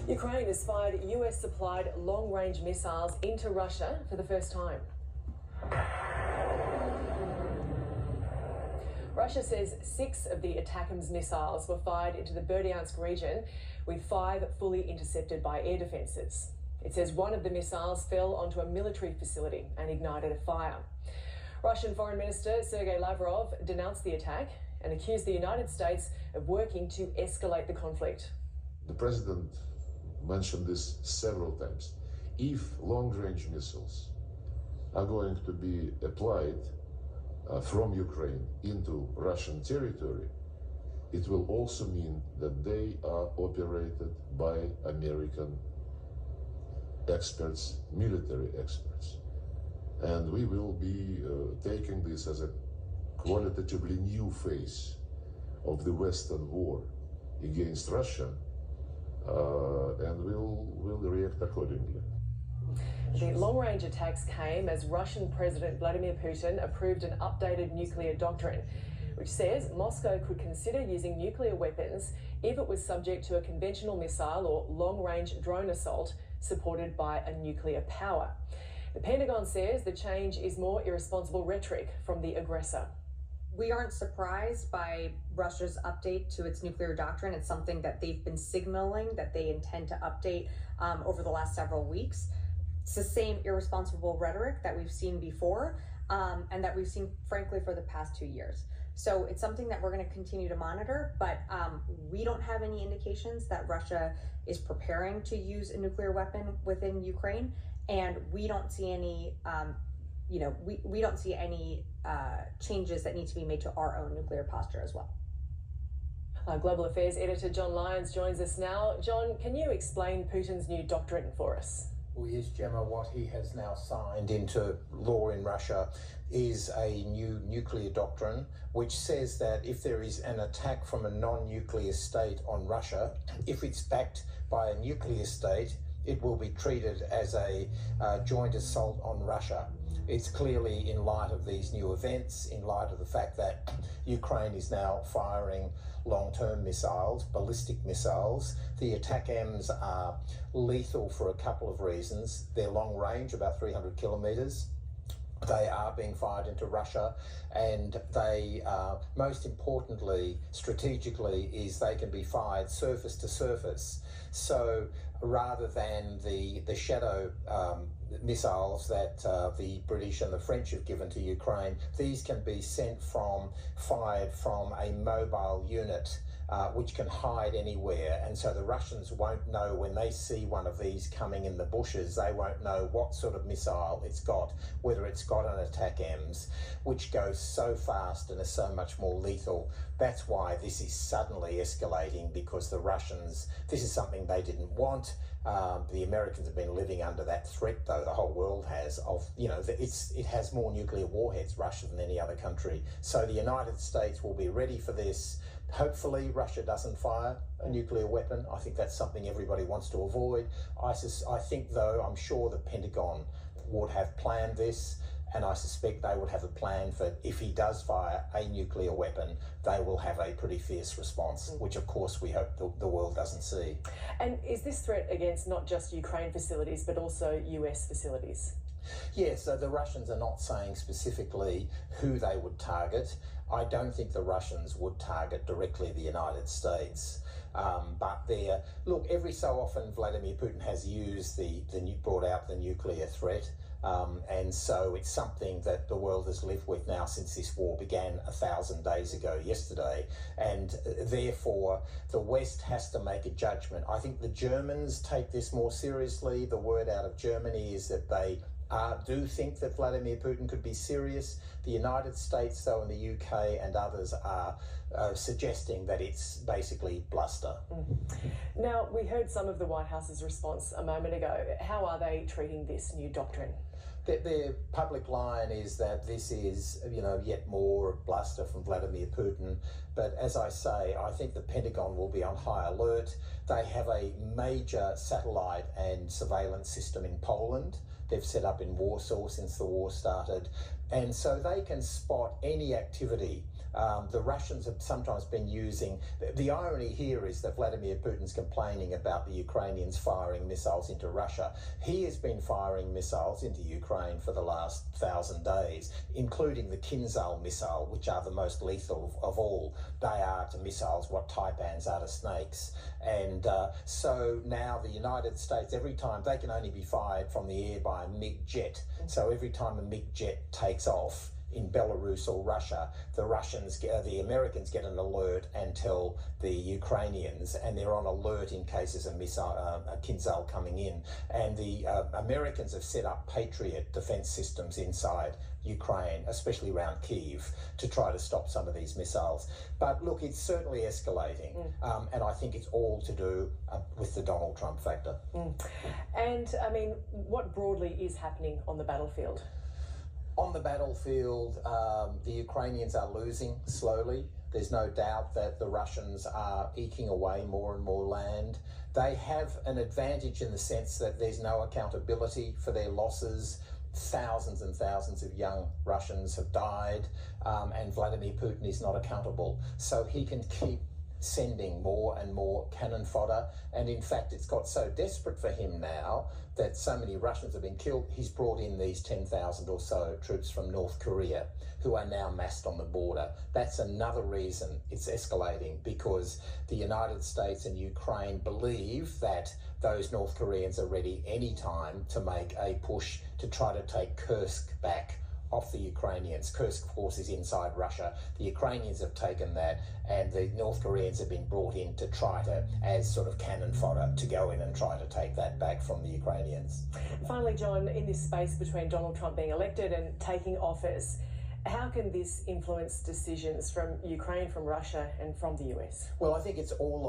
Ukraine has fired US-supplied long-range missiles into Russia for the first time. Russia says 6 of the ATACMS missiles were fired into the Berdyansk region, with 5 fully intercepted by air defences. It says one of the missiles fell onto a military facility and ignited a fire. Russian Foreign Minister Sergei Lavrov denounced the attack and accused the United States of working to escalate the conflict. The president mentioned this several times. If long-range missiles are going to be applied from Ukraine into Russian territory, it will also mean that they are operated by American experts, military experts. And we will be taking this as a qualitatively new phase of the Western war against Russia, and we'll react accordingly. The long-range attacks came as Russian President Vladimir Putin approved an updated nuclear doctrine, which says Moscow could consider using nuclear weapons if it was subject to a conventional missile or long-range drone assault supported by a nuclear power. The Pentagon says the change is more irresponsible rhetoric from the aggressor. We aren't surprised by Russia's update to its nuclear doctrine. It's something that they've been signaling that they intend to update over the last several weeks. It's the same irresponsible rhetoric that we've seen before and that we've seen, frankly, for the past 2 years. So it's something that we're going to continue to monitor, but we don't have any indications that Russia is preparing to use a nuclear weapon within Ukraine, and we don't see any, we don't see any changes that need to be made to our own nuclear posture as well. Global Affairs editor John Lyons joins us now. John, can you explain Putin's new doctrine for us? Well, yes, Gemma, what he has now signed into law in Russia is a new nuclear doctrine, which says that if there is an attack from a non-nuclear state on Russia, if it's backed by a nuclear state, it will be treated as a joint assault on Russia. It's clearly in light of these new events, in light of the fact that Ukraine is now firing long-term missiles, ballistic missiles. The ATACMS are lethal for a couple of reasons. They're long range, about 300 kilometres. They are being fired into Russia, and they, most importantly, strategically, is they can be fired surface to surface. So rather than the shadow missiles that the British and the French have given to Ukraine, these can be fired from a mobile unit which can hide anywhere. And so the Russians won't know when they see one of these coming in the bushes, they won't know what sort of missile it's got, whether it's got an ATACMS, which goes so fast and is so much more lethal. That's why this is suddenly escalating, because the Russians, this is something they didn't want. The Americans have been living under that threat, though the whole world has, of, it has more nuclear warheads, Russia, than any other country. So the United States will be ready for this. Hopefully Russia doesn't fire a nuclear weapon. I think that's something everybody wants to avoid. I think, though, I'm sure the Pentagon would have planned this, and I suspect they would have a plan for, if he does fire a nuclear weapon, they will have a pretty fierce response, which of course we hope the world doesn't see. And is this threat against not just Ukraine facilities, but also US facilities? Yes, so the Russians are not saying specifically who they would target. I don't think the Russians would target directly the United States. But look, every so often Vladimir Putin has used brought out the nuclear threat. And so it's something that the world has lived with now since this war began 1,000 days ago yesterday. And therefore, the West has to make a judgment. I think the Germans take this more seriously. The word out of Germany is that they do think that Vladimir Putin could be serious. The United States, though, and the UK and others are suggesting that it's basically bluster. Now, we heard some of the White House's response a moment ago. How are they treating this new doctrine? Their public line is that this is, yet more bluster from Vladimir Putin. But as I say, I think the Pentagon will be on high alert. They have a major satellite and surveillance system in Poland. They've set up in Warsaw since the war started. And so they can spot any activity. The Russians have sometimes been using, the irony here is that Vladimir Putin's complaining about the Ukrainians firing missiles into Russia. He has been firing missiles into Ukraine for the last 1,000 days, including the Kinzhal missile, which are the most lethal of all. They are to missiles what Taipans are to snakes. And so now the United States, every time, they can only be fired from the air by a MiG jet. So every time a MiG jet takes off in Belarus or Russia, the Americans get an alert and tell the Ukrainians, and they're on alert in cases of Kinzhal coming in. And the Americans have set up Patriot defense systems inside Ukraine, especially around Kyiv, to try to stop some of these missiles. But look, it's certainly escalating, and I think it's all to do with the Donald Trump factor. And I mean, what broadly is happening on the battlefield? On the battlefield, the Ukrainians are losing slowly. There's no doubt that the Russians are eking away more and more land. They have an advantage in the sense that there's no accountability for their losses. Thousands and thousands of young Russians have died, and Vladimir Putin is not accountable. So he can keep sending more and more cannon fodder. And in fact, it's got so desperate for him now that so many Russians have been killed. He's brought in these 10,000 or so troops from North Korea who are now massed on the border. That's another reason it's escalating, because the United States and Ukraine believe that those North Koreans are ready any time to make a push to try to take Kursk back off the Ukrainians. Kursk, of course, is inside Russia. The Ukrainians have taken that, and the North Koreans have been brought in to try to, as sort of cannon fodder, to go in and try to take that back from the Ukrainians. Finally, John, in this space between Donald Trump being elected and taking office, how can this influence decisions from Ukraine, from Russia, and from the US? Well, I think it's all